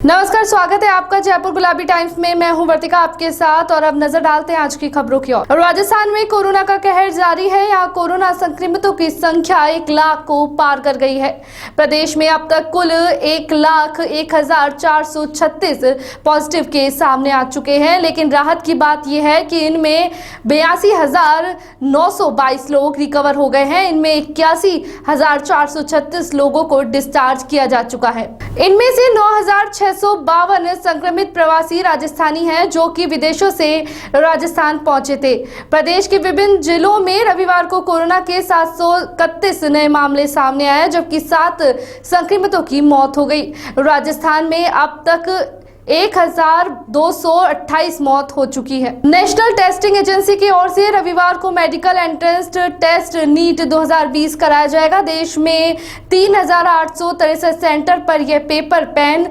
नमस्कार, स्वागत है आपका जयपुर गुलाबी टाइम्स में। मैं हूं वर्तिका आपके साथ और अब नजर डालते हैं आज की खबरों की ओर। राजस्थान में कोरोना का कहर जारी है। यहाँ कोरोना संक्रमितों की संख्या 1 लाख को पार कर गई है। प्रदेश में अब तक कुल 1,01,436 पॉजिटिव केस सामने आ चुके हैं, लेकिन राहत की बात यह है कि इनमें 82,922 लोग रिकवर हो गए हैं। इनमें 81,436 लोगों को डिस्चार्ज किया जा चुका है। इनमें से 9,652 संक्रमित प्रवासी राजस्थानी हैं, जो कि विदेशों से राजस्थान पहुंचे थे। प्रदेश के विभिन्न जिलों में रविवार को कोरोना के 731 नए मामले सामने आए, जबकि 7 संक्रमितों की मौत हो गई। राजस्थान में अब तक 1,228 मौत हो चुकी है। नेशनल टेस्टिंग एजेंसी की ओर से रविवार को मेडिकल एंट्रेंस टेस्ट नीट 2020 कराया जाएगा। देश में 3,863 सेंटर पर यह पेपर पेन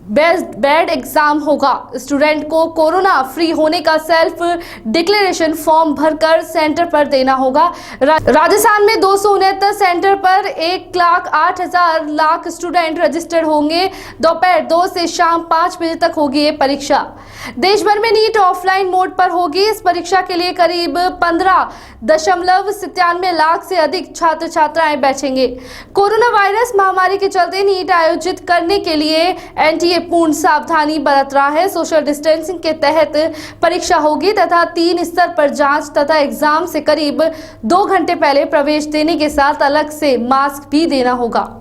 बेस्ड एग्जाम होगा। स्टूडेंट को कोरोना फ्री होने का सेल्फ डिक्लेरेशन फॉर्म भरकर सेंटर पर देना होगा। राजस्थान में 269 सेंटर पर 1,08,000 लाख स्टूडेंट रजिस्टर्ड होंगे। दोपहर 2 से शाम 5 बजे तक होगी ये परीक्षा। देश भर में नीट ऑफलाइन मोड पर होगी। इस परीक्षा के लिए करीब 15.97 लाख से अधिक छात्र छात्राएं बैठेंगे। कोरोना वायरस महामारी के चलते नीट आयोजित करने के लिए एनटीए पूर्ण सावधानी बरत रहा है। सोशल डिस्टेंसिंग के तहत परीक्षा होगी तथा 3 स्तर पर जांच तथा एग्जाम से करीब 2 घंटे पहले प्रवेश देने के साथ अलग से मास्क भी देना होगा।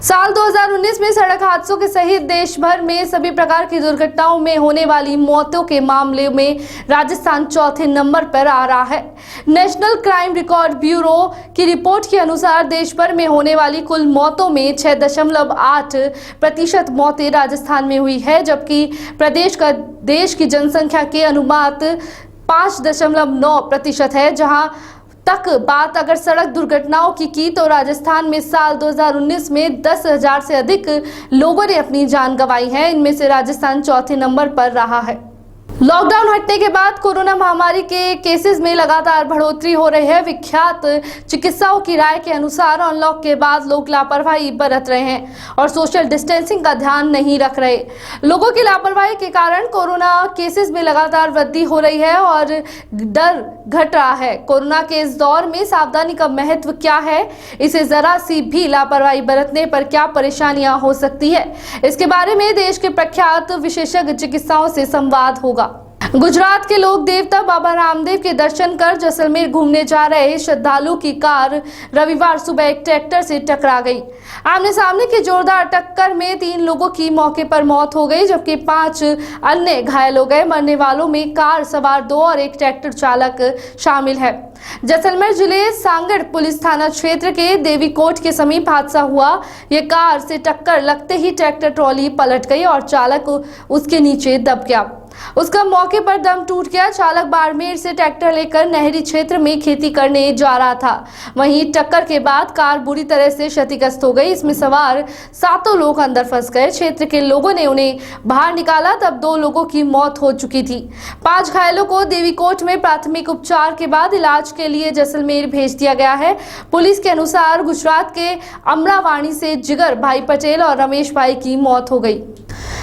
साल 2019 में सड़क हादसों के सहित देश भर में सभी प्रकार की दुर्घटनाओं में होने वाली मौतों के मामले में राजस्थान चौथे नंबर पर आ रहा है। नेशनल क्राइम रिकॉर्ड ब्यूरो की रिपोर्ट के अनुसार देश भर में होने वाली कुल मौतों में 6.8% मौतें राजस्थान में हुई है, जबकि प्रदेश का देश की जनसंख्या के अनुपात 5.9% है। जहां तक बात अगर सड़क दुर्घटनाओं की तो राजस्थान में साल 2019 में 10,000 से अधिक लोगों ने अपनी जान गंवाई है। इनमें से राजस्थान चौथे नंबर पर रहा है। लॉकडाउन हटने के बाद कोरोना महामारी के केसेस में लगातार बढ़ोतरी हो रही है। विख्यात चिकित्सकों की राय के अनुसार अनलॉक के बाद लोग लापरवाही बरत रहे हैं और सोशल डिस्टेंसिंग का ध्यान नहीं रख रहे। लोगों की लापरवाही के कारण कोरोना केसेस में लगातार वृद्धि हो रही है और डर घट रहा है। कोरोना के इस दौर में सावधानी का महत्व क्या है, इसे जरा सी भी लापरवाही बरतने पर क्या परेशानियां हो सकती है, इसके बारे में देश के प्रख्यात विशेषज्ञ चिकित्सकों से संवाद होगा। गुजरात के लोक देवता बाबा रामदेव के दर्शन कर जैसलमेर घूमने जा रहे श्रद्धालु की कार रविवार सुबह एक ट्रैक्टर से टकरा गई। आमने सामने की जोरदार टक्कर में 3 लोगों की मौके पर मौत हो गई, जबकि 5 अन्य घायल हो गए। मरने वालों में कार सवार 2 और एक ट्रैक्टर चालक शामिल है। जैसलमेर जिले सांगड़ पुलिस थाना क्षेत्र के देवीकोट के समीप हादसा हुआ। यह कार से टक्कर लगते ही ट्रैक्टर ट्रॉली पलट गई और चालक उसके नीचे दब गया। उसका मौके पर दम टूट गया। चालक बाड़मेर से ट्रैक्टर लेकर नहरी क्षेत्र में खेती करने जा रहा था। वहीं टक्कर के बाद कार बुरी तरह से क्षतिग्रस्त हो गई। इसमें सवार 7 लोग अंदर फंस गए। क्षेत्र के लोगों ने उन्हें बाहर निकाला, तब 2 लोगों की मौत हो चुकी थी। 5 घायलों को देवीकोट में प्राथमिक उपचार के बाद इलाज के लिए जैसलमेर भेज दिया गया है। पुलिस के अनुसार गुजरात के अमरावाणी से जिगर भाई पटेल और रमेश भाई की मौत हो गई।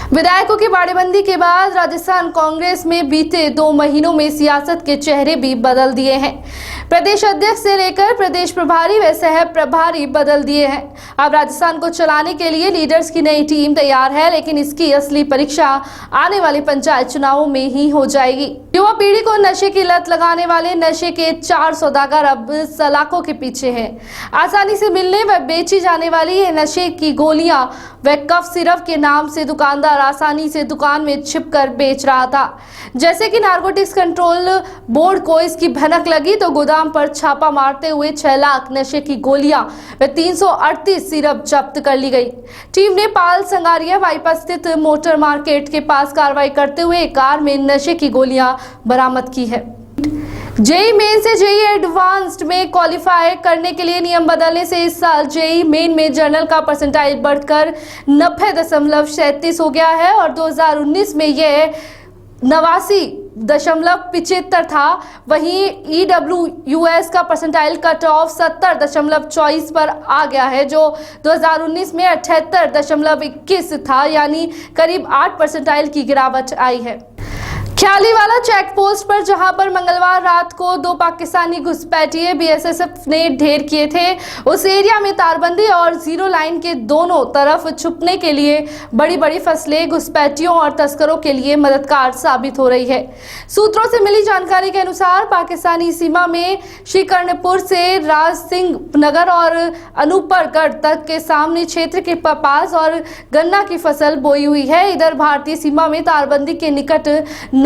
विधायकों की बाड़ेबंदी के बाद राजस्थान कांग्रेस में बीते 2 महीनों में सियासत के चेहरे भी बदल दिए हैं। प्रदेश अध्यक्ष से लेकर प्रदेश प्रभारी व सह प्रभारी बदल दिए हैं। अब राजस्थान को चलाने के लिए लीडर्स की नई टीम तैयार है, लेकिन इसकी असली परीक्षा आने वाले पंचायत चुनावों में ही हो जाएगी। युवा पीढ़ी को नशे की लत लगाने वाले नशे के 4 सौदागर अब सलाखों के पीछे हैं। आसानी से मिलने व बेची जाने वाली ये नशे की गोलियां व कफ सिरप के नाम से दुकानदार आसानी से दुकान में छिपकर बेच रहा था। जैसे कि नारकोटिक्स कंट्रोल बोर्ड को इसकी भनक लगी तो गोदाम पर छापा मारते हुए 6 लाख नशे की गोलियां व 338 सिरप जब्त कर ली गई। टीम ने पाल संगारिया बाईपास स्थित मोटर मार्केट के पास कार्रवाई करते हुए एक कार में नशे की गोलियां बरामद की है। जेई मेन से जेई एडवांस्ड में क्वालिफाई करने के लिए नियम बदलने से इस साल जेई मेन में जनरल का परसेंटाइल बढ़कर 90.37 हो गया है और 2019 में यह 89 80.75 था। वहीं EWS का परसेंटाइल कट ऑफ 70.24 पर आ गया है, जो 2019 में 78.21 था, यानी करीब 8 परसेंटाइल की गिरावट आई है। ख्यालीवाला चेक पोस्ट पर जहां पर मंगलवार रात को 2 पाकिस्तानी घुसपैठिए BSF ने ढेर किए थे, उस एरिया में तारबंदी और जीरो लाइन के दोनों तरफ छुपने के लिए बड़ी बड़ी फसलें घुसपैठियों और तस्करों के लिए मददगार साबित हो रही है। सूत्रों से मिली जानकारी के अनुसार पाकिस्तानी सीमा में श्रीकर्णपुर से राज सिंह नगर और अनूपगढ़ तक के सामने क्षेत्र के कपास और गन्ना की फसल बोई हुई है। इधर भारतीय सीमा में तारबंदी के निकट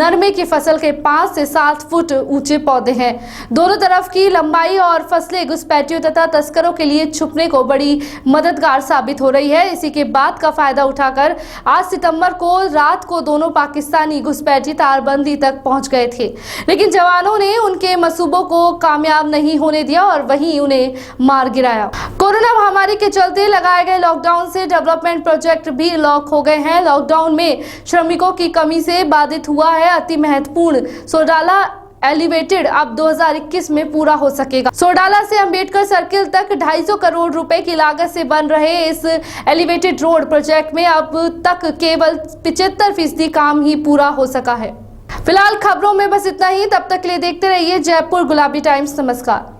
नरमे की फसल के 5 से 7 फुट ऊंचे पौधे हैं। दोनों तरफ की लंबाई और फसलें घुसपैठियों तथा तस्करों के लिए छुपने को बड़ी मददगार साबित हो रही है। इसी के बाद का फायदा उठाकर 8 सितंबर को रात को दोनों पाकिस्तानी घुसपैठी तारबंदी तक पहुंच गए थे, लेकिन जवानों ने उनके मंसूबों को कामयाब नहीं होने दिया और वहीं उन्हें मार गिराया। कोरोना महामारी के चलते लगाए गए लॉकडाउन से डेवलपमेंट प्रोजेक्ट भी लॉक हो गए हैं। लॉकडाउन में श्रमिकों की कमी से बाधित हुआ है अति महत्वपूर्ण सोडाला एलिवेटेड अब 2021 में पूरा हो सकेगा। सोडाला से अंबेडकर सर्किल तक 250 करोड़ रुपए की लागत से बन रहे इस एलिवेटेड रोड प्रोजेक्ट में अब तक केवल 75% काम ही पूरा हो सका है। फिलहाल खबरों में बस इतना ही। तब तक के लिए देखते रहिए जयपुर गुलाबी टाइम्स। नमस्कार।